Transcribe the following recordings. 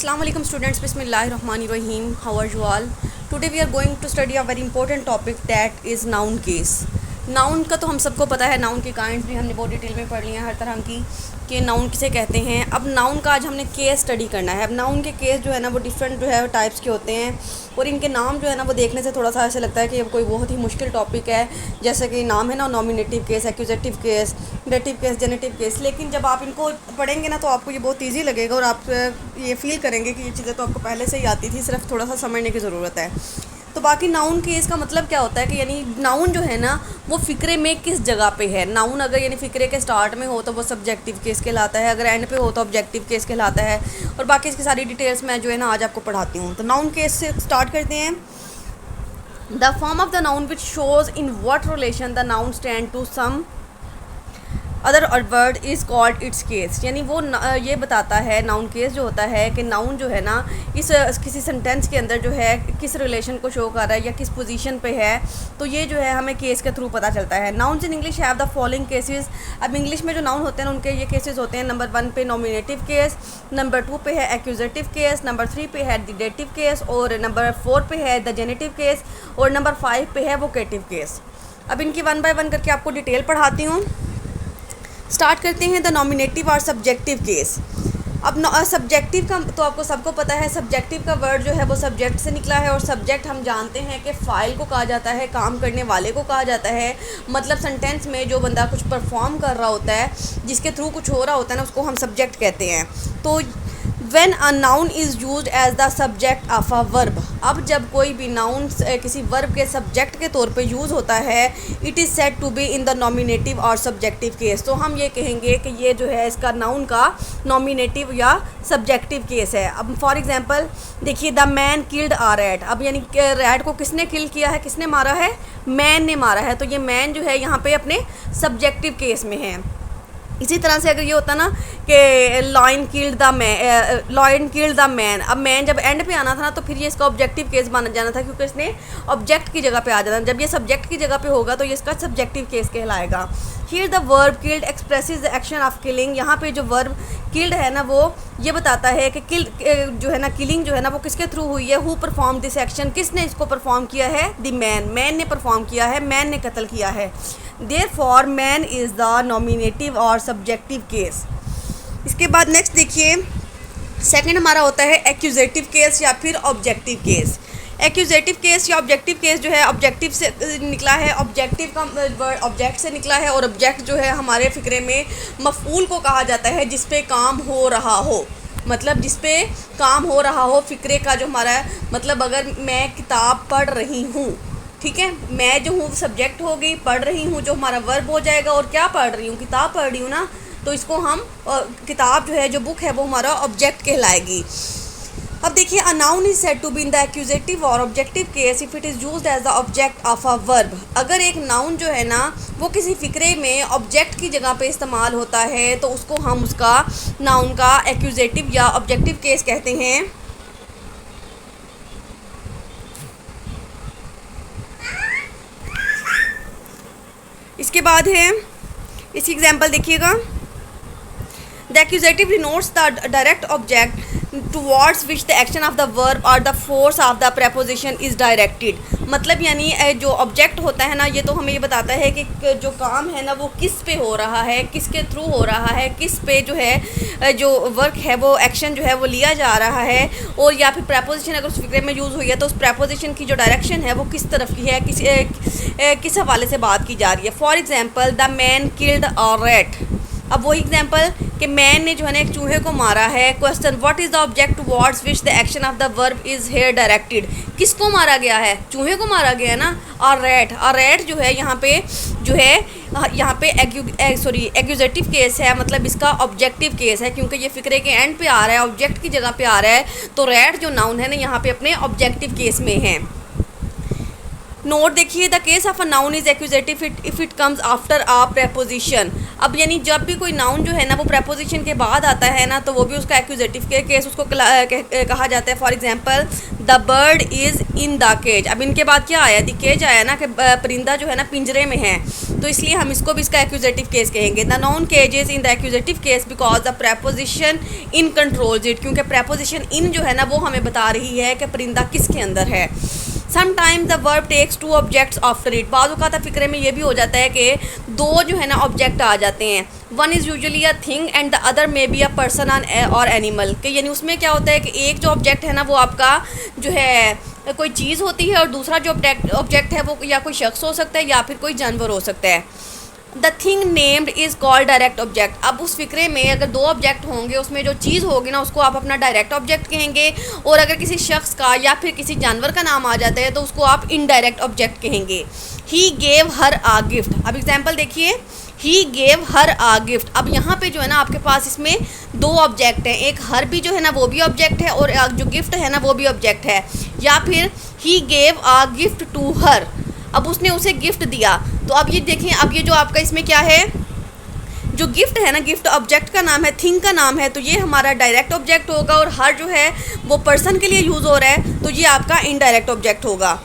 Assalamu alaikum students, Bismillahirrahmanirrahim. How are you all? Today we are going to study a very important topic, that is noun case. Noun का तो हम सबको पता है, noun के kinds भी हमने बहुत डिटेल में पढ़ लिए हैं हर तरह की कि नाउन किसे कहते हैं। अब नाउन का आज हमने केस स्टडी करना है। अब नाउन के केस जो है ना वो डिफरेंट जो है टाइप्स के होते हैं और इनके नाम जो है ना वो देखने से थोड़ा सा ऐसे लगता है कि अब कोई बहुत ही मुश्किल टॉपिक है। जैसे कि नाम है ना nominative case, accusative case, dative case, generative case. लेकिन जब आप इनको पढ़ेंगे ना तो आपको ये बहुत ईजी लगेगा और आप ये फील करेंगे कि ये चीज़ें तो आपको पहले से ही आती थी, सिर्फ थोड़ा सा समझने की ज़रूरत है। तो बाकी नाउन केस का मतलब क्या होता है कि यानी नाउन जो है ना वो फ़िक्रे में किस जगह पे है। नाउन अगर यानी फ़िक्रे के स्टार्ट में हो तो वो सब्जेक्टिव केस कहलाता है, अगर एंड पे हो तो ऑब्जेक्टिव केस कहलाता है। और बाकी इसकी सारी डिटेल्स मैं जो है ना आज आपको पढ़ाती हूँ। तो नाउन केस से स्टार्ट करते हैं। The form of the noun which shows in what relation the noun stand to some other word is called its case. यानी वो ये बताता है, नाउन केस जो होता है कि नाउन जो है ना इस किसी सेंटेंस के अंदर जो है किस रिलेशन को शो कर रहा है या किस पोजीशन पे है। तो ये जो है हमें केस के थ्रू पता चलता है। Nouns in English have the following cases. अब इंग्लिश में जो नाउन होते हैं उनके ये केसेस होते हैं। नंबर 1 पे नॉमिनेटिव केस, नंबर 2 पे है एक्यूजेटिव केस, नंबर 3 पे है द डेटिव केस, और नंबर 4 पे है द जेनेटिव केस, और नंबर 5 पे है वोकेटिव केस। अब इनकी 1 बाय 1 करके आपको डिटेल पढ़ाती हूँ। स्टार्ट करते हैं the nominative or subjective case. अब सब्जेक्टिव का तो आपको सबको पता है, सब्जेक्टिव का वर्ड जो है वो सब्जेक्ट से निकला है। और सब्जेक्ट हम जानते हैं कि फ़ाइल को कहा जाता है, काम करने वाले को कहा जाता है। मतलब सेंटेंस में जो बंदा कुछ परफॉर्म कर रहा होता है, जिसके थ्रू कुछ हो रहा होता है ना, उसको हम सब्जेक्ट कहते हैं। तो When a noun is used as the subject of a verb, अब जब कोई भी नाउन किसी वर्ब के सब्जेक्ट के तौर पे यूज़ होता है, it is said to be in the nominative or subjective case. तो हम ये कहेंगे कि ये जो है इसका नाउन का नॉमिनेटिव या सब्जेक्टिव केस है। अब फॉर एग्जांपल देखिए, the man killed a rat. अब यानी रैट को किसने किल किया है, किसने मारा है, मैन ने मारा है। तो ये मैन जो है यहाँ पे अपने सब्जेक्टिव केस में है। इसी तरह से अगर ये होता ना कि लॉयन किल्ड द मैन, अब मैन जब एंड पे आना था ना तो फिर ये इसका ऑब्जेक्टिव केस माना जाना था, क्योंकि इसने ऑब्जेक्ट की जगह पे आ जाना। जब ये सब्जेक्ट की जगह पे होगा तो ये इसका सब्जेक्टिव केस कहलाएगा। Here the verb killed expresses the action of killing. यहाँ पे जो वर्ब किल्ड है ना वो ये बताता है कि किल जो है ना, किलिंग जो है ना वो किसके थ्रू हुई है। हु परफॉर्म दिस एक्शन, किसने इसको परफॉर्म किया है, द मैन, मैन ने परफॉर्म किया है, मैन ने कत्ल किया है। Therefore man is the nominative or subjective case. इसके बाद नेक्स्ट देखिए, सेकंड हमारा होता है एक्यूजेटिव केस या फिर ऑब्जेक्टिव केस। एक्यूजेटिव केस या ऑब्जेक्टिव केस जो है ऑब्जेक्टिव से निकला है, ऑब्जेक्टिव का वर्ड ऑब्जेक्ट से निकला है। और ऑब्जेक्ट जो है हमारे फ़िक्रे में मफ़ऊल को कहा जाता है, जिस पे काम हो रहा हो। मतलब जिस पे काम हो रहा हो फ़िक्रे का जो हमारा, मतलब अगर मैं किताब पढ़ रही हूँ, ठीक है, मैं जो हूँ सब्जेक्ट हो गई, पढ़ रही हूँ जो हमारा वर्ब हो जाएगा। और क्या पढ़ रही हूँ, किताब पढ़ रही हूँ ना, तो इसको हम किताब जो है, जो बुक है, वो हमारा ऑब्जेक्ट कहलाएगी। अब देखिए, a noun is said to be in the accusative और objective case if it is used as the object of a verb. अगर एक नाउन जो है ना वो किसी फ़िक्रे में ऑब्जेक्ट की जगह पे इस्तेमाल होता है तो उसको हम उसका नाउन का एक्यूजेटिव या ऑब्जेक्टिव केस कहते हैं। इसके बाद है, इसकी एग्जांपल देखिएगा, the accusative denotes the direct object towards which the action of the verb और the force of the preposition is directed. मतलब यानी जो ऑब्जेक्ट होता है ना, ये तो हमें ये बताता है कि जो काम है ना वो किस पे हो रहा है, किसके थ्रू हो रहा है, किस पे जो है जो वर्क है वो एक्शन जो है वो लिया जा रहा है। और या फिर प्रेपोजिशन अगर उस फिक्रे में यूज़ हुई है तो उस प्रेपोजिशन की जो डायरेक्शन है वो किस तरफ की है, किस हवाले से बात की जा रही है। For example, the man killed a rat. अब वही एग्जाम्पल कि मैन ने जो है ना एक चूहे को मारा है। Question, what is the object towards which the action of the verb is here directed. किसको मारा गया है, चूहे को मारा गया है ना। और रैट जो है यहाँ पे जो है यहाँ पे एक्यूजेटिव केस है, मतलब इसका ऑब्जेक्टिव केस है, क्योंकि ये फिक्रे के एंड पे आ रहा है, ऑब्जेक्ट की जगह पे आ रहा है। तो रैट जो नाउन है ना यहाँ पे अपने ऑब्जेक्टिव केस में है। नोट देखिए, the case of a noun is accusative if it comes after a preposition. अब यानी जब भी कोई नाउन जो है ना वो प्रेपोजिशन के बाद आता है ना तो वो भी उसका एक्यूजेटिव के केस उसको कहा जाता है। For example the bird is in the cage. अब इनके बाद क्या आया, द केज आया ना कि परिंदा जो है ना पिंजरे में है, तो इसलिए हम इसको भी इसका एक्यूजेटिव केस कहेंगे। The noun cage is in the accusative case because the preposition in controls it, क्योंकि प्रेपोजिशन इन जो है ना वो हमें बता रही है कि परिंदा किसके अंदर है। Sometimes the verb takes two objects after it. बाज़ औक़ात फ़िक्रे में ये भी हो जाता है कि दो जो है ना ऑब्जेक्ट आ जाते हैं। One is usually a thing and the other may be a person और एनिमल के, यानी उसमें क्या होता है कि एक जो ऑब्जेक्ट है ना वो आपका जो है कोई चीज़ होती है और दूसरा जो ऑब्जेक्ट है वो या कोई शख्स हो सकता है या फिर कोई जानवर हो सकता है। The thing named is called direct object. अब उस फिक्रे में अगर दो ऑब्जेक्ट होंगे उसमें जो चीज़ होगी ना उसको आप अपना डायरेक्ट ऑब्जेक्ट कहेंगे, और अगर किसी शख्स का या फिर किसी जानवर का नाम आ जाता है तो उसको आप इनडायरेक्ट ऑब्जेक्ट कहेंगे। He gave her a gift. अब एग्जाम्पल देखिए, he gave her a gift. अब यहाँ पे जो है ना आपके पास इसमें दो ऑब्जेक्ट हैं, एक हर भी जो है ना वो भी ऑब्जेक्ट है और जो गिफ्ट है ना वो भी ऑब्जेक्ट है। या फिर he gave a gift to her, अब उसने उसे गिफ्ट दिया। तो अब ये देखें, अब ये जो आपका इसमें क्या है, जो गिफ्ट है ना, गिफ्ट ऑब्जेक्ट का नाम है, थिंग का नाम है, तो ये हमारा डायरेक्ट ऑब्जेक्ट होगा, और हर जो है वो पर्सन के लिए यूज़ हो रहा है तो ये आपका इनडायरेक्ट ऑब्जेक्ट होगा।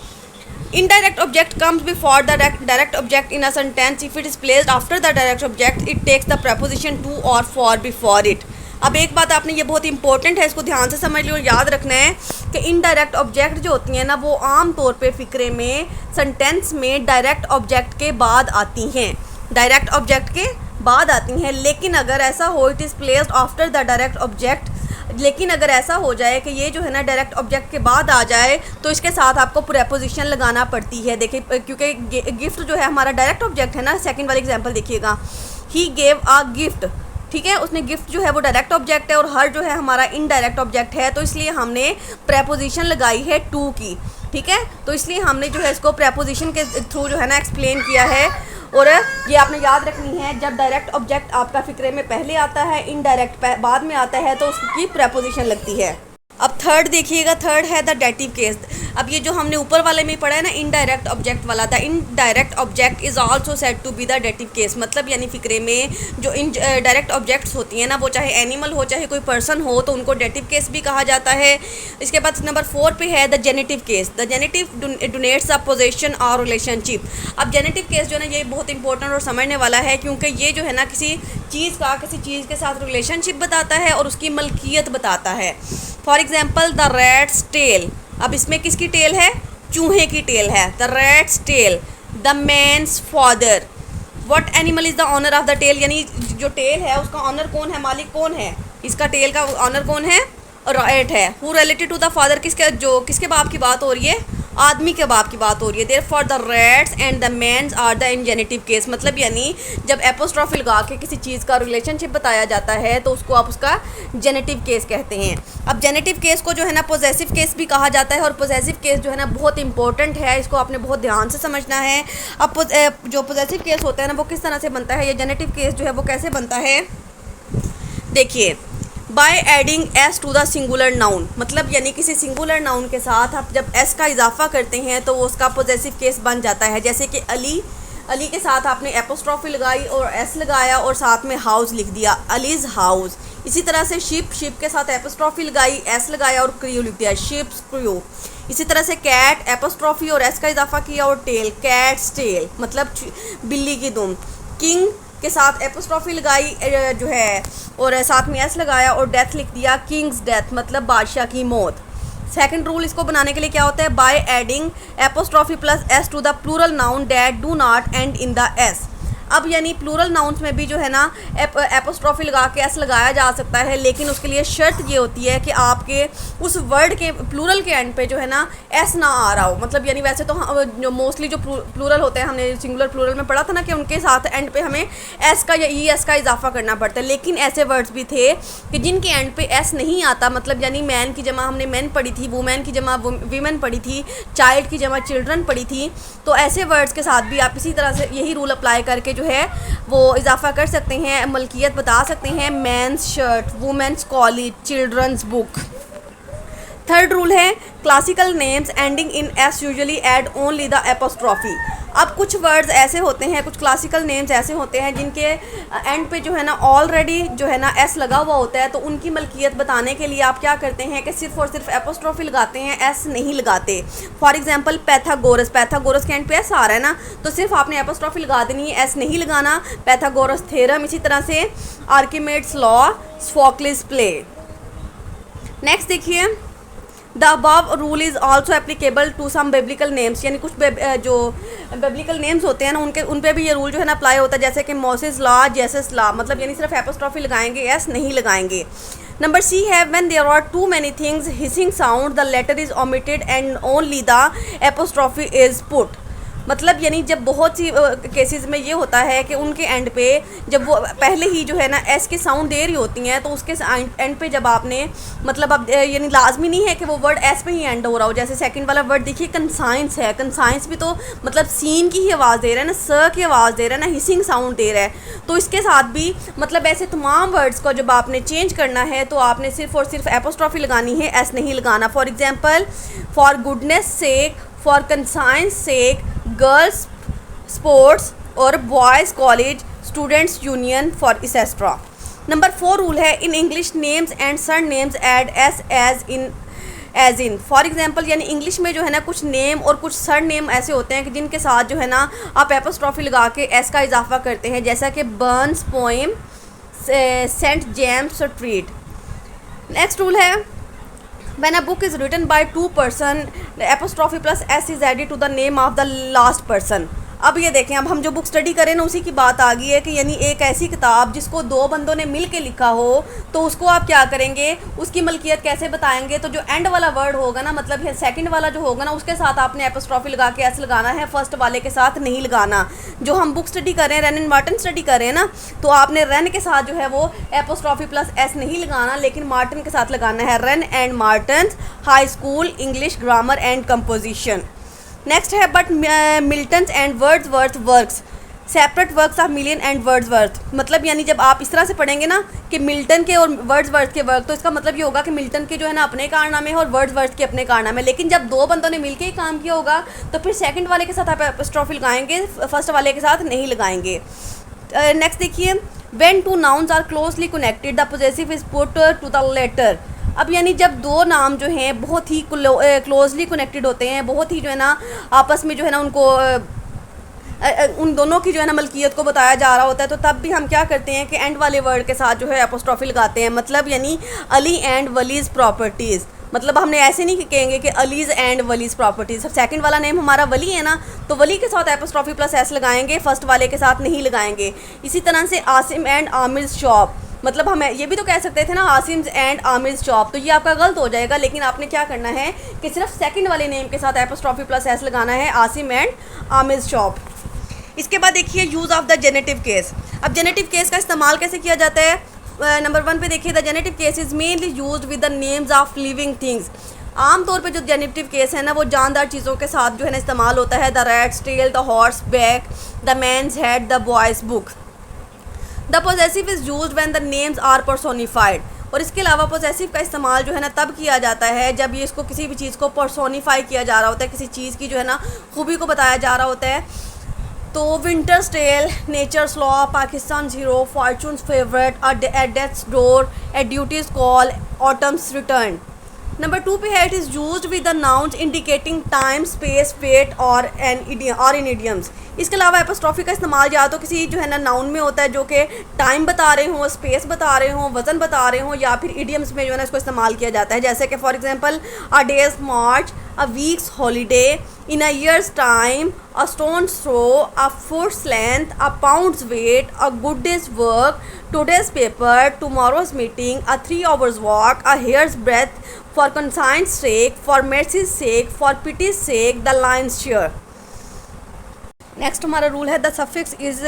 Indirect object comes before the direct object in a sentence if it is placed after the direct object it takes the preposition to or for before it. अब एक बात आपने, ये बहुत इंपॉर्टेंट है, इसको ध्यान से समझ लो और याद रखना है कि इनडायरेक्ट ऑब्जेक्ट जो होती हैं ना वो आम तौर पे फ़िक्रे में सेंटेंस में डायरेक्ट ऑब्जेक्ट के बाद आती हैं, डायरेक्ट ऑब्जेक्ट के बाद आती हैं। लेकिन अगर ऐसा हो, it is placed after the direct object, लेकिन अगर ऐसा हो जाए कि ये जो है ना डायरेक्ट ऑब्जेक्ट के बाद आ जाए तो इसके साथ आपको प्रेपोजिशन लगाना पड़ती है। देखिए, क्योंकि गिफ्ट जो है हमारा डायरेक्ट ऑब्जेक्ट है ना। सेकंड वाली एग्जांपल देखिएगा, ही गेव अ गिफ्ट, ठीक है, उसने गिफ्ट जो है वो डायरेक्ट ऑब्जेक्ट है और हर जो है हमारा इनडायरेक्ट ऑब्जेक्ट है, तो इसलिए हमने प्रेपोजिशन लगाई है टू की, ठीक है। तो इसलिए हमने जो है इसको प्रेपोजिशन के थ्रू जो है ना एक्सप्लेन किया है। और ये आपने याद रखनी है, जब डायरेक्ट ऑब्जेक्ट आपका फिक्रे में पहले आता है, इनडायरेक्ट बाद में आता है, तो उसकी प्रेपोजिशन लगती है। अब थर्ड देखिएगा, थर्ड है द डेटिव केस। अब ये जो हमने ऊपर वाले में पढ़ा है ना इनडायरेक्ट ऑब्जेक्ट वाला था, indirect object is also said to be the dative case. मतलब यानी फिक्रे में जो इन डायरेक्ट ऑब्जेक्ट्स होती हैं ना, वो चाहे एनिमल हो चाहे कोई पर्सन हो, तो उनको डेटिव केस भी कहा जाता है। इसके बाद नंबर 4 पे है the genitive case. The genitive denotes a possession or relationship. अब जेनेटिव केस जो है ना ये बहुत इंपॉर्टेंट और समझने वाला है, क्योंकि ये जो है ना किसी चीज़ के साथ रिलेशनशिप बताता है और उसकी मलकियत बताता है। For example the rat's tail. अब इसमें किसकी टेल है, चूहे की टेल है, the rat's tail. The man's father. What animal is the owner of the tail, यानी जो टेल है उसका ऑनर कौन है, मालिक कौन है, इसका टेल का ऑनर कौन है, रैट है। Who related to the father, किसके बाप की बात हो रही है, आदमी के बाप की बात हो रही है। Therefore the rat's and the man's are the in genitive case. मतलब यानी जब एपोस्ट्रॉफी लगा के किसी चीज़ का रिलेशनशिप बताया जाता है तो उसको आप उसका जेनेटिव केस कहते हैं। अब जेनेटिव केस को जो है ना पोजेसिव केस भी कहा जाता है, और पोजेसिव केस जो है ना बहुत इंपॉर्टेंट है, इसको आपने बहुत ध्यान से समझना है। अब जो पोजेसिव केस होता है ना वो किस तरह से बनता है, ये जेनेटिव केस जो है वो कैसे बनता है, देखिए, by adding S to the singular noun. मतलब यानी किसी सिंगुलर नाउन के साथ आप जब एस का इजाफा करते हैं तो वो उसका पोजेसिव केस बन जाता है। जैसे कि अली के साथ आपने एपोस्ट्रॉफी लगाई और एस लगाया और साथ में हाउस लिख दिया, अलीज हाउस। इसी तरह से शिप के साथ एपोस्ट्रॉफी लगाई, एस लगाया और क्रू लिख दिया, शिप्स क्रू। इसी तरह से कैट, एपोस्ट्रॉफी और एस का इजाफा किया और टेल, कैट्स टेल, मतलब बिल्ली की दुम। किंग के साथ एपोस्ट्रॉफी लगाई जो है और साथ में एस लगाया और डेथ लिख दिया, किंग्स डेथ, मतलब बादशाह की मौत। सेकंड रूल इसको बनाने के लिए क्या होता है, by adding apostrophe plus S to the plural noun that do not end in the S. अब यानी प्लूरल नाउन्स में भी जो है ना एपोस्ट्रॉफी लगा के एस लगाया जा सकता है, लेकिन उसके लिए शर्त ये होती है कि आपके उस वर्ड के प्लूरल के एंड पे जो है ना एस ना आ रहा हो। मतलब यानी वैसे तो जो मोस्टली जो प्लूरल होते हैं, हमने सिंगुलर प्लूरल में पढ़ा था ना कि उनके साथ एंड पे हमें एस का या ई एस का इजाफा करना पड़ता है। लेकिन ऐसे वर्ड्स भी थे कि जिनके एंड पे एस नहीं आता, मतलब यानी मैन की जमा हमने मैन पढ़ी थी, वुमेन की जमा वीमेन पढ़ी थी, चाइल्ड की जमा चिल्ड्रन पढ़ी थी। तो ऐसे वर्ड्स के साथ भी आप इसी तरह से यही रूल अप्लाई करके जो है वो इजाफा कर सकते हैं, मलकियत बता सकते हैं। Men's shirt, women's college, children's book. Third rule है classical names ending in S usually add only the apostrophe. अब कुछ वर्ड्स ऐसे होते हैं, कुछ क्लासिकल नेम्स ऐसे होते हैं जिनके एंड पे जो है ना ऑलरेडी जो है ना एस लगा हुआ होता है, तो उनकी मलकियत बताने के लिए आप क्या करते हैं कि सिर्फ और सिर्फ एपोस्ट्रॉफी लगाते हैं, एस नहीं लगाते। फॉर एग्जांपल पैथागोरस, पैथागोरस के एंड पे एस आ रहा है ना, तो सिर्फ आपने एपोस्ट्रॉफी लगा देनी है, एस नहीं लगाना। पैथागोरस थ्योरम, इसी तरह से Archimedes law, Sophocles play. Next देखिए, the above rule is also applicable to some biblical names, यानी कुछ जो बिब्लिकल नेम्स होते हैं ना उन पे भी ये रूल जो है ना अप्लाई होता है, जैसे कि मोसेस लॉ, जेसस लॉ, मतलब यानी सिर्फ एपोस्ट्रॉफी लगाएंगे, एस नहीं लगाएंगे। नंबर सी है when there are too many things hissing sound the letter is omitted and only the apostrophe is put. मतलब यानी जब बहुत सी केसेस में ये होता है कि उनके एंड पे जब वो पहले ही जो है ना एस की साउंड दे रही होती हैं, तो उसके एंड पे जब आपने मतलब अब यानी लाजमी नहीं है कि वो वर्ड एस पे ही एंड हो रहा हो। जैसे सेकंड वाला वर्ड देखिए कंसाइंस है, कंसाइंस भी तो मतलब सीन की ही आवाज़ दे रहा है ना, स की आवाज़ दे रहा है ना, हिसिंग साउंड दे रहा है। तो इसके साथ भी मतलब ऐसे तमाम वर्ड्स को जब आपने चेंज करना है तो आपने सिर्फ और सिर्फ एपोस्ट्रॉफी लगानी है, एस नहीं लगाना। For example, for goodness sake, for conscience sake, girls sports और boys college students union for etcetera. Number 4 rule है in English names and surnames add S as in. For example, यानी English में जो है ना कुछ name और कुछ सर नेम ऐसे होते हैं कि जिनके साथ जो है ना आप एपोस्ट्रॉफी लगा के एस का इजाफा करते हैं, जैसा कि Burns poem, Saint James street. Next rule है when a book is written by two person, the apostrophe plus s is added to the name of the last person। अब ये देखें, अब हम जो बुक स्टडी करें ना उसी की बात आ गई है कि यानी एक ऐसी किताब जिसको दो बंदों ने मिल के लिखा हो, तो उसको आप क्या करेंगे, उसकी मलकियत कैसे बताएंगे। तो जो एंड वाला वर्ड होगा ना, मतलब सेकंड वाला जो होगा ना, उसके साथ आपने एपोस्ट्रॉफी लगा के एस लगाना है, फर्स्ट वाले के साथ नहीं लगाना। जो हम बुक स्टडी कर रहे हैं, रन एंड मार्टिन स्टडी कर रहे हैं ना, तो आपने रन के साथ जो है वो एपोस्ट्रॉफी प्लस एस नहीं लगाना, लेकिन मार्टिन के साथ लगाना है, Wren and Martin high school English grammar and composition. Next है but Milton's and Wordsworth works, separate works of Milton and Wordsworth. मतलब यानी जब आप इस तरह से पढ़ेंगे ना कि मिल्टन के और वर्ड्सवर्थ के वर्क, तो इसका मतलब ये होगा कि मिल्टन के जो है ना अपने कारनामे और वर्ड्सवर्थ के अपने कारनामे। लेकिन जब दो बंदों ने मिलकर ही काम किया होगा तो फिर सेकंड वाले के साथ आप एपोस्ट्रॉफी लगाएंगे, फर्स्ट वाले के साथ नहीं लगाएंगे। नेक्स्ट देखिए, when two nouns are closely connected the possessive is put to the latter. अब यानी जब दो नाम जो हैं बहुत ही क्लोजली कनेक्टेड होते हैं, बहुत ही जो है ना आपस में जो है ना उनको उन दोनों की जो है ना मलकियत को बताया जा रहा होता है, तो तब भी हम क्या करते हैं कि एंड वाले वर्ड के साथ जो है एपोस्ट्रॉफी लगाते हैं। मतलब यानी अली एंड वलीज़ प्रॉपर्टीज़, मतलब हमने ऐसे नहीं कहेंगे कि अलीज़ एंड वलीज़ प्रॉपर्टीज़। सेकंड वाला नेम हमारा वली है ना, तो वली के साथ एपोस्ट्रॉफी प्लस एस लगाएंगे, फर्स्ट वाले के साथ नहीं लगाएंगे। इसी तरह से आसिम एंड आमिर शॉप, मतलब हम ये भी तो कह सकते थे ना आसिम्स एंड आमिर शॉप, तो ये आपका गलत हो जाएगा। लेकिन आपने क्या करना है कि सिर्फ सेकंड वाले नेम के साथ एपोस्ट्रॉफी प्लस एस लगाना है, आसिम एंड आमिर शॉप। इसके बाद देखिए use of the genitive case. अब जेनेटिव केस का इस्तेमाल कैसे किया जाता है, नंबर 1 पे देखिए, the genitive case is mainly used with the names of living things. आमतौर पे जो जेनेटिव केस है ना वो जानदार चीज़ों के साथ जो है ना इस्तेमाल होता है, the rat's tail, the horse back, the man's head, the boy's book. The possessive is used when the names are personified. और इसके अलावा पोजेसिव का इस्तेमाल जो है ना तब किया जाता है जब ये इसको किसी भी चीज़ को पर्सोनीफाई किया जा रहा होता है, किसी चीज़ की जो है ना खूबी को बताया जा रहा होता है। तो winter's tale, nature's law, Pakistan hero, fortune's favourite, at death's door, at duty's call, autumn's return. Number 2 पे है it is used with the nouns indicating time, space, fate और इन इडियम्स। इसके अलावा एपोस्ट्रॉफी का इस्तेमाल या तो किसी जो है ना नाउन में होता है जो कि टाइम बता रहे हों, स्पेस बता रहे हों, वज़न बता रहे हों, या फिर इडियम्स में जो है ना इसको इस्तेमाल किया जाता है। जैसे कि for example a day's march, a week's holiday, in a year's time, a stone's throw, a foot's length, a pound's weight, a good day's work, today's paper, tomorrow's meeting, a 3 hours walk, a hair's breath, for conscience sake, for mercy's sake, for pity's sake, the lion's share. Next हमारा rule है the suffix is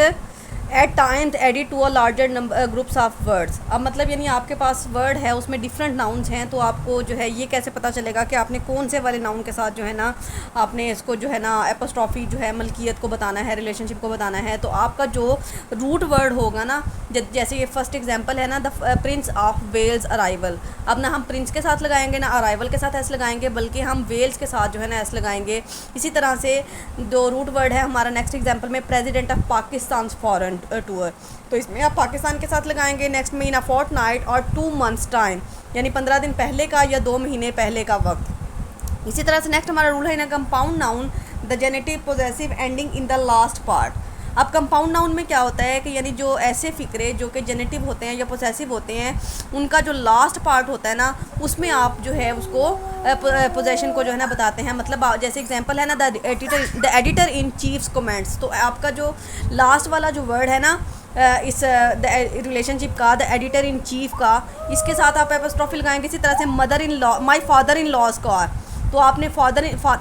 at times added to a larger number groups of words. अब मतलब यानी आपके पास word है उसमें different nouns हैं, तो आपको जो है ये कैसे पता चलेगा कि आपने कौन से वाले नाउन के साथ जो है ना आपने इसको जो है ना एपोस्ट्रॉफी जो है मलकियत को बताना है, रिलेशनशिप को बताना है। तो आपका जो रूट वर्ड होगा ना, जैसे ये फर्स्ट एग्जांपल है ना, the prince of Wales arrival. अब ना हम प्रिंस के साथ लगाएंगे ना अराइवल के साथ एस लगाएंगे, बल्कि हम वेल्स के साथ जो है ना एस लगाएंगे। इसी तरह से जो रूट वर्ड है हमारा नेक्स्ट एग्जांपल में president of Pakistan foreign tour, तो इसमें आप पाकिस्तान के साथ लगाएंगे। नेक्स्ट में इन अ फोर्टनाइट और 2 months टाइम, यानी 15 दिन पहले का या 2 महीने पहले का वक्त। इसी तरह से नेक्स्ट हमारा रूल है in a compound noun the genitive possessive ending in the last part. अब कंपाउंड नाउन में क्या होता है कि यानी जो ऐसे फ़िक्रे जो कि जेनेटिव होते हैं या पोसेसिव होते हैं, उनका जो लास्ट पार्ट होता है ना उसमें आप जो है उसको पोजेशन को जो है ना बताते हैं। मतलब जैसे एग्जांपल है ना the editor in chiefs comments, तो आपका जो लास्ट वाला जो वर्ड है ना इस रिलेशनशिप का, द एडिटर इन चीफ का, इसके साथ आप एपोस्ट्रोफी लगाएंगे। इसी तरह से mother in law, my father in law's का, तो आपने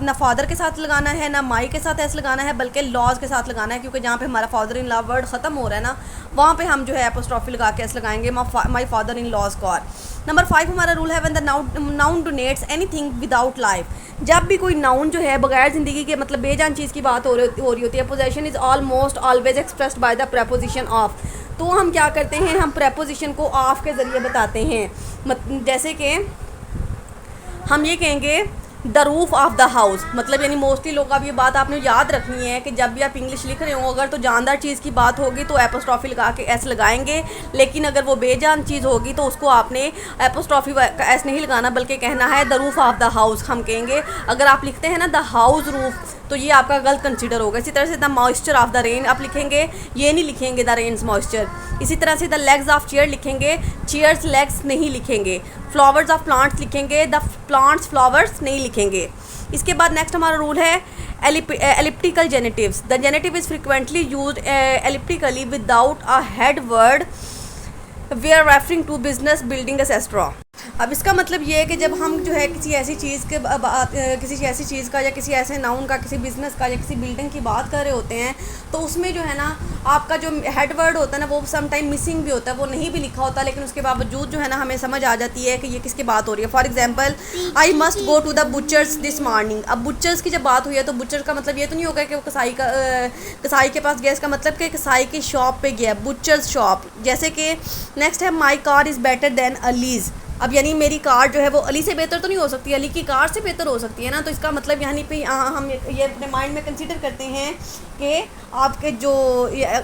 ना फादर के साथ लगाना है ना माई के साथ ऐसे लगाना है, बल्कि लॉज के साथ लगाना है, क्योंकि जहाँ पे हमारा फादर इन लॉ वर्ड ख़त्म हो रहा है ना वहाँ पे हम जो है एपोस्ट्रोफी लगा के ऐसे लगाएंगे, my father in law's car. Number 5 हमारा रूल है when the noun denotes anything without life. जब भी कोई नाउन जो है बगैर ज़िंदगी के मतलब बेजान चीज़ की बात हो रही होती है, possession is almost always expressed by the preposition of. तो हम क्या करते हैं, हम प्रेपोजिशन को ऑफ के ज़रिए बताते हैं। जैसे कि हम ये कहेंगे the roof of the house, मतलब यानी मोस्टली लोग, अब ये बात आपने याद रखनी है कि जब भी आप इंग्लिश लिख रहे हो अगर तो जानदार चीज़ की बात होगी तो एपोस्ट्रॉफी लगा के एस लगाएंगे, लेकिन अगर वो बेजान चीज़ होगी तो उसको आपने एपोस्ट्रॉफी का एस नहीं लगाना, बल्कि कहना है the roof of the house हम कहेंगे। अगर आप लिखते हैं ना द हाउस रूफ तो ये आपका गलत कंसिडर होगा। इसी तरह से the moisture of the rain आप लिखेंगे, ये नहीं लिखेंगे द रेन्स मॉइस्चर। इसी तरह से द लेग्स ऑफ चेयर लिखेंगे, चेयर्स लेग्स नहीं लिखेंगे। फ्लावर्स ऑफ प्लांट्स लिखेंगे, द प्लांट्स फ्लावर्स नहीं लिखेंगे। इसके बाद नेक्स्ट हमारा रूल है elliptical genitives. The genitive is frequently used elliptically without a head word we are referring to business building etcetera. अब इसका मतलब ये है कि जब हम जो है किसी ऐसी चीज़ का या किसी ऐसे नाउन का, किसी बिज़नेस का या किसी बिल्डिंग की बात कर रहे होते हैं, तो उसमें जो है ना आपका जो हेड वर्ड होता है ना वो सम टाइम मिसिंग भी होता है, वो नहीं भी लिखा होता, लेकिन उसके बावजूद जो है ना हमें समझ आ जाती है कि ये किसकी बात हो रही है। For example I must go to the butcher's this morning. अब बुचर्स की जब बात हुई है तो बुचर का मतलब ये तो नहीं होगा कि वो कसाई के पास गया, इसका मतलब कि कसाई की शॉप पे गया, बुचर्स शॉप। जैसे कि नेक्स्ट है my car is better than Ali's. अब यानी मेरी कार जो है वो अली से बेहतर तो नहीं हो सकती, अली की कार से बेहतर हो सकती है ना। तो इसका मतलब यहाँ पे हम ये अपने माइंड में कंसीडर करते हैं कि आपके जो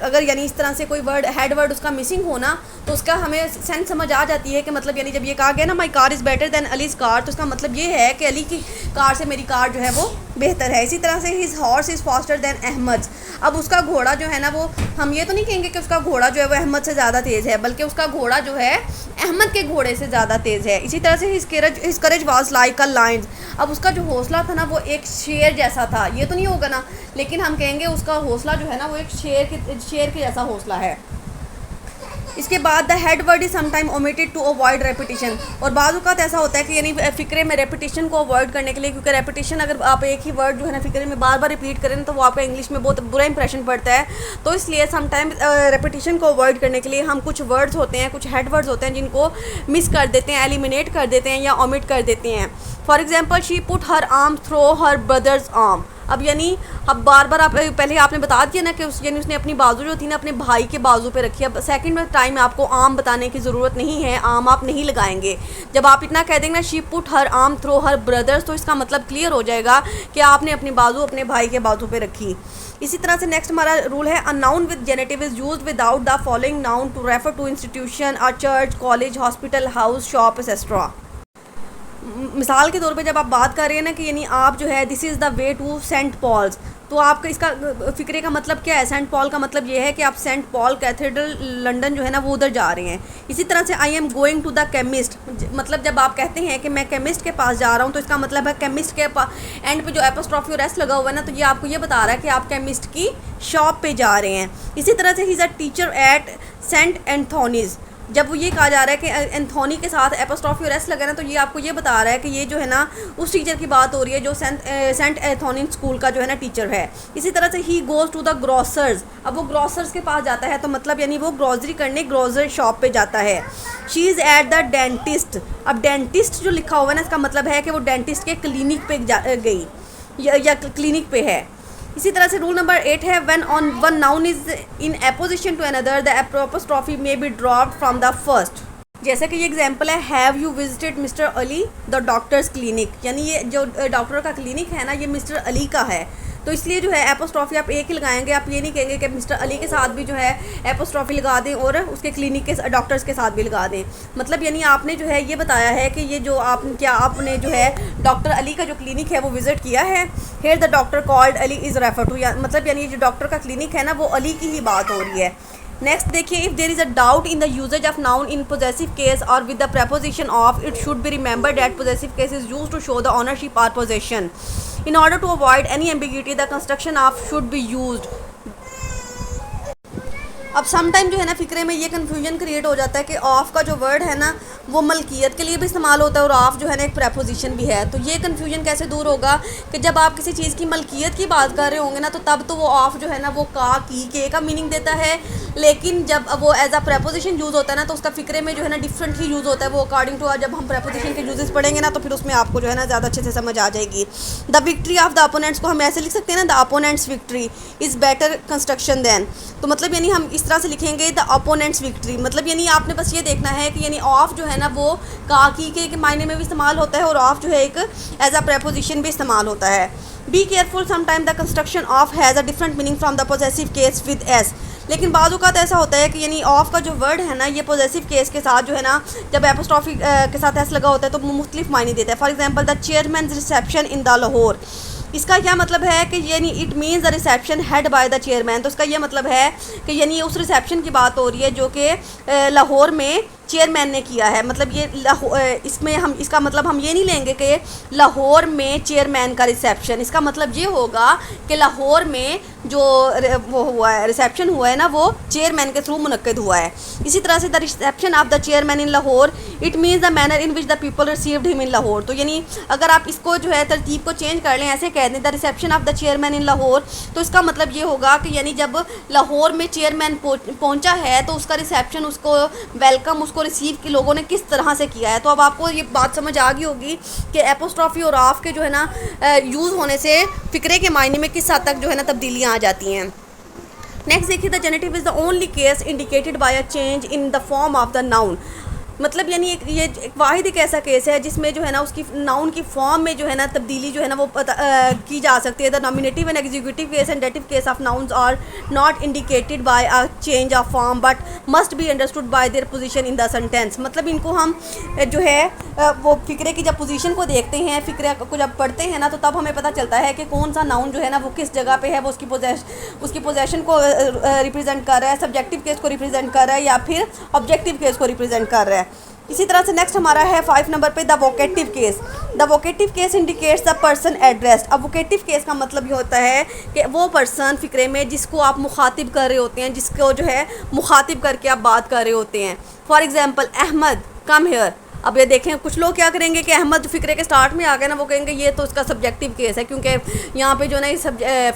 अगर यानी इस तरह से कोई वर्ड हेड वर्ड उसका मिसिंग होना तो उसका हमें सेंस समझ आ जाती है कि मतलब यानी जब ये कहा गया ना my car is better than Ali's car, तो इसका मतलब ये है कि अली की कार से मेरी कार जो है वो बेहतर है। इसी तरह से his horse is faster than Ahmad. अब उसका घोड़ा जो है ना वो हम ये तो नहीं कहेंगे कि उसका घोड़ा जो है वो अहमद से ज़्यादा तेज़ है, बल्कि उसका घोड़ा जो है अहमद के घोड़े से ज़्यादा तेज़ है। इसी तरह से his courage was like a lion. अब उसका जो हौसला था ना वो एक शेर जैसा था, ये तो नहीं होगा ना, लेकिन हम कहेंगे उसका हौसला जो है ना वो एक शेर के जैसा हौसला है। इसके बाद the head word is sometime omitted to avoid repetition. और बाज़ औक़ात ऐसा होता है कि यानी फ़िक्रे में रेपिटेशन को अवॉइड करने के लिए, क्योंकि रेपिटेशन अगर आप एक ही वर्ड जो है ना फ़िक्रे में बार बार रिपीट करें तो वो आपका इंग्लिश में बहुत बुरा इंप्रेशन पड़ता है। तो इसलिए समटाइम रेपिटेशन को अवॉइड करने के लिए हम कुछ वर्ड्स होते हैं, कुछ हेड वर्ड्स होते हैं जिनको मिस कर देते हैं, एलिमिनेट कर देते हैं या ओमिट कर देते हैं। For example she put her arm through her brother's arm. अब यानी अब बार बार आप पहले आपने बता दिया ना कि यानी उसने अपनी बाजू जो थी ना अपने भाई के बाजू पे रखी। अब सेकंड में टाइम में आपको आम बताने की ज़रूरत नहीं है, आम आप नहीं लगाएंगे। जब आप इतना कह देंगे ना she put her arm through her brother's, तो इसका मतलब क्लियर हो जाएगा कि आपने अपनी बाजू अपने भाई के बाजू पे रखी। इसी तरह से नेक्स्ट हमारा रूल है a noun with genitive is used without the following noun to refer to institution a church college hospital house shop etcetera. मिसाल के तौर पे जब आप बात कर रहे हैं ना कि यानी आप जो है this is the way to Saint Paul's, तो आपका इसका फ़िक्रे का मतलब क्या है। सेंट पॉल का मतलब ये है कि आप सेंट पॉल कैथेड्रल लंदन जो है ना वो उधर जा रहे हैं। इसी तरह से I am going to the chemist, मतलब जब आप कहते हैं कि मैं केमिस्ट के पास जा रहा हूँ तो इसका मतलब है केमिस्ट के एंड पे जो एपोस्ट्रॉफी और एस लगा हुआ है ना, तो ये आपको ये बता रहा है कि आप केमिस्ट की शॉप पे जा रहे हैं। इसी तरह से ही is a teacher at Saint Anthony's. जब वो ये कहा जा रहा है कि एंथोनी के साथ एपोस्ट्रॉफी और एस लगा ना, तो ये आपको ये बता रहा है कि ये जो है ना उस टीचर की बात हो रही है जो सेंट एंथोनी स्कूल का जो है ना टीचर है। इसी तरह से he goes to the grocer's, अब वो ग्रोसर्स के पास जाता है, तो मतलब यानी वो ग्रोसरी करने ग्रोसरी शॉप पे जाता है। She is at the dentist, अब डेंटिस्ट जो लिखा हुआ है ना, इसका मतलब है कि वो डेंटिस्ट के क्लिनिक पे गई या क्लिनिक पे है। इसी तरह से रूल नंबर 8 है, when on one noun is in apposition to another the apostrophe may be dropped from the first. जैसे कि ये एग्जांपल है, have you visited mister Ali the doctor's clinic, यानी ये जो डॉक्टर का क्लिनिक है ना ये मिस्टर अली का है, तो इसलिए जो है एपोस्ट्रॉफी आप एक ही लगाएंगे। आप ये नहीं कहेंगे कि मिस्टर अली के साथ भी जो है एपोस्ट्रॉफी लगा दें और उसके क्लिनिक के डॉक्टर्स के साथ भी लगा दें। मतलब यानी आपने जो है ये बताया है कि ये जो आपने जो है डॉक्टर अली का जो क्लिनिक है वो विज़िट किया है। Here the doctor called Ali is refer to, मतलब यानी जो डॉक्टर का क्लिनिक है ना वो अली की ही बात हो रही है। नेक्स्ट देखिए, if there is a doubt in the usages of noun in possessive case और with the preposition of, it should be remember that possessive case is use to show the ownership और possession. In order to avoid any ambiguity, the construction of should be used. अब some time जो है ना फ़िक्रे में ये confusion create हो जाता है कि ऑफ का जो वर्ड है ना वो मलकियत के लिए भी इस्तेमाल होता है और ऑफ जो है ना एक प्रेपोजिशन भी है। तो ये कन्फ्यूजन कैसे दूर होगा कि जब आप किसी चीज़ की मलकियत की बात कर रहे होंगे ना तो तब तो वो ऑफ जो है ना वो का, की, के का मीनिंग देता है, लेकिन जब वो एज अ प्रेपोजिशन यूज़ होता है ना तो उसका फ़िक्रे में जो है ना डिफरेंट ही यूज़ होता है वो अकॉर्डिंग टू। जब हम प्रेपोजिशन के यूजेस पढ़ेंगे ना तो फिर उसमें आपको जो है ना ज़्यादा अच्छे से समझ आ जाएगी। The victory of the opponents को हम ऐसे लिख सकते हैं ना, the opponent's victory is better construction than, तो मतलब यानी हम इस तरह से लिखेंगे द अपोनेंट्स विक्ट्री। मतलब यानी आपने बस ये देखना है कि यानी ऑफ जो है ना वो का, की, के मायने में भी इस्तेमाल होता है और ऑफ जो है एक एज अ प्रेपोजिशन भी इस्तेमाल होता है। Be careful, sometime the construction of has a different meaning from the possessive case with S. लेकिन बाज़ औक़ात ऐसा होता है कि यानी ऑफ का जो वर्ड है ना ये पोजेसिव केस के साथ जो है ना जब एपोस्ट्रॉफी के साथ एस लगा होता है तो मुख्तलिफ मायने देता है। For example the chairman reception in the Lahore, इसका क्या मतलब है कि यानी it means the reception head by the chairman, तो इसका ये मतलब है कि यानी उस रिसेप्शन की बात हो रही है जो कि लाहौर में चेयरमैन ने किया है। मतलब ये इसमें हम इसका मतलब हम ये नहीं लेंगे कि लाहौर में चेयरमैन का रिसेप्शन, इसका मतलब ये होगा कि लाहौर में जो वो हुआ है रिसेप्शन हुआ है ना वो चेयरमैन के थ्रू मुनक्किद हुआ है। इसी तरह से the reception of the chairman in Lahore it means the manner in which the people received him in Lahore. तो यानी अगर आप इसको जो है तरतीब को चेंज कर लें, ऐसे कह दें the reception of the chairman in Lahore, तो इसका मतलब ये होगा कि यानी जब लाहौर में चेयरमैन पहुंचा है तो उसका रिसेप्शन, उसको वेलकम, उसको रिसीव के लोगों ने किस तरह से किया है। तो अब आपको ये बात समझ आ गई होगी कि एपोस्ट्रॉफी और ऑफ के जो है ना यूज़ होने से फ़िक्रे के मायने में किस हद तक जो है ना तब्दीलियाँ आ जाती हैं। नेक्स्ट देखिए, the genitive is the only case indicated by a change in the form of the noun. मतलब यानी एक वाहिद एक ऐसा केस है जिसमें जो है ना उसकी नाउन की फॉर्म में जो है ना तब्दीली जो है ना वो की जा सकती है। The nominative and executive case and dative case of nouns are not indicated by a change of form but must be understood by their position in the sentence. मतलब इनको हम जो है वो फ़िक्रे की जब पोजीशन को देखते हैं, फ़िक्रे को जब पढ़ते हैं ना तो तब हमें पता चलता है कि कौन सा नाउन जो है ना वो किस जगह पे है, वो उसकी पोजेशन को रिप्रेजेंट कर रहा है, सब्जेक्टिव केस को रिप्रेजेंट कर रहा है या फिर ऑब्जेक्टिव केस को रिप्रेजेंट कर रहा है। इसी तरह से नेक्स्ट हमारा है 5 नंबर पे the vocative case. The vocative case indicates the person addressed. अब वोकेटिव केस का मतलब ये होता है कि वो पर्सन फ़िक्रे में जिसको आप मुखातिब कर रहे होते हैं, जिसको जो है मुखातिब करके आप बात कर रहे होते हैं। For example Ahmad come here. अब ये देखें कुछ लोग क्या करेंगे कि अहमद फ़िक्रे के स्टार्ट में आ गए ना, वो कहेंगे ये तो इसका सब्जेक्टिव केस है क्योंकि यहाँ पे जो ना इस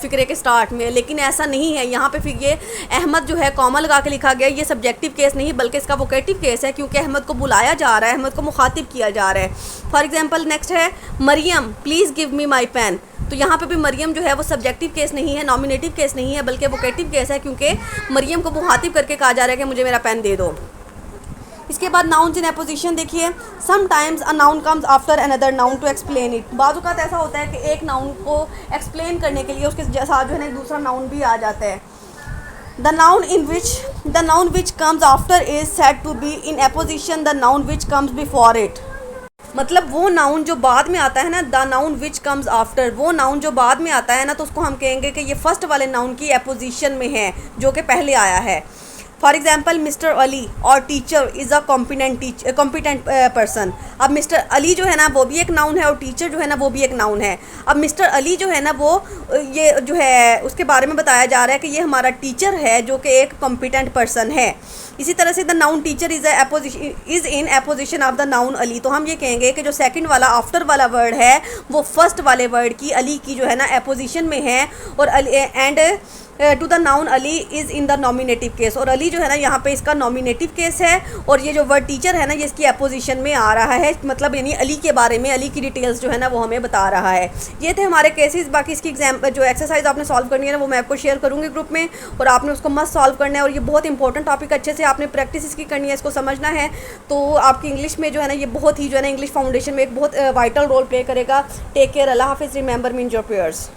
फ़िक्रे के स्टार्ट में, लेकिन ऐसा नहीं है। यहाँ पे ये अहमद जो है कॉमा लगा के लिखा गया, ये सब्जेक्टिव केस नहीं बल्कि इसका वोकेटिव केस है क्योंकि अहमद को बुलाया जा रहा है, अहमद को मुखातिब किया जा रहा है। फॉर एग्जाम्पल नेक्स्ट है Mariam please give me my pen. तो यहाँ पे भी मरियम जो है वो सब्जेक्टिव केस नहीं है, नॉमिनेटिव केस नहीं है, बल्कि वोकेटिव केस है क्योंकि मरियम को मुखातिब करके कहा जा रहा है कि मुझे मेरा पेन दे दो। इसके बाद नाउन्स इन एपोजिशन देखिए, sometimes a noun comes after another noun to explain it. बाज़ औक़ात ऐसा होता है कि एक नाउन को एक्सप्लेन करने के लिए उसके साथ जो है ना दूसरा नाउन भी आ जाता है। The noun which comes after is said to be in apposition the noun which comes before it. मतलब वो नाउन जो बाद में आता है ना, the noun which comes after, वो नाउन जो बाद में आता है ना तो उसको हम कहेंगे कि ये फर्स्ट वाले नाउन की एपोजिशन में है जो कि पहले आया है। फॉर एग्जाम्पल मिस्टर अली और teacher is a competent person. अब मिस्टर अली जो है ना वो भी एक नाउन है और टीचर जो है ना वो भी एक नाउन है। अब मिस्टर अली जो है ना वो ये जो है उसके बारे में बताया जा रहा है कि ये हमारा टीचर है जो कि एक कॉम्पिटेंट पर्सन है। इसी तरह से the noun teacher is in apposition of the noun Ali, तो हम ये कहेंगे कि जो सेकंड वाला आफ्टर वाला वर्ड है वो फर्स्ट वाले वर्ड की अली की जो है ना एपोजिशन में है, और and to the noun Ali is in the nominative case, और अली जो है ना यहाँ पे इसका नॉमिनेटिव केस है, और ये जो वर्ड टीचर है ना ये इसकी एपोजिशन में आ रहा है, मतलब यानी अली के बारे में, अली की डिटेल्स जो है ना वो हमें बता रहा है। ये थे हमारे केसेस। बाकी इसकी जो एक्सरसाइज आपने सॉल्व करनी है ना वो मैं आपको शेयर करूँगी ग्रुप में, और आपने उसको मस्त सॉल्व करना है, और ये बहुत इंपॉर्टेंट टॉपिक, अच्छे से आपने प्रैक्टिस इसकी करनी है, इसको समझना है, तो आपकी इंग्लिश में जो है ना ये बहुत ही जो है ना इंग्लिश फाउंडेशन में एक बहुत वाइटल रोल प्ले करेगा। टेक केयर, अल्लाह हाफिज़, remember me in your prayers.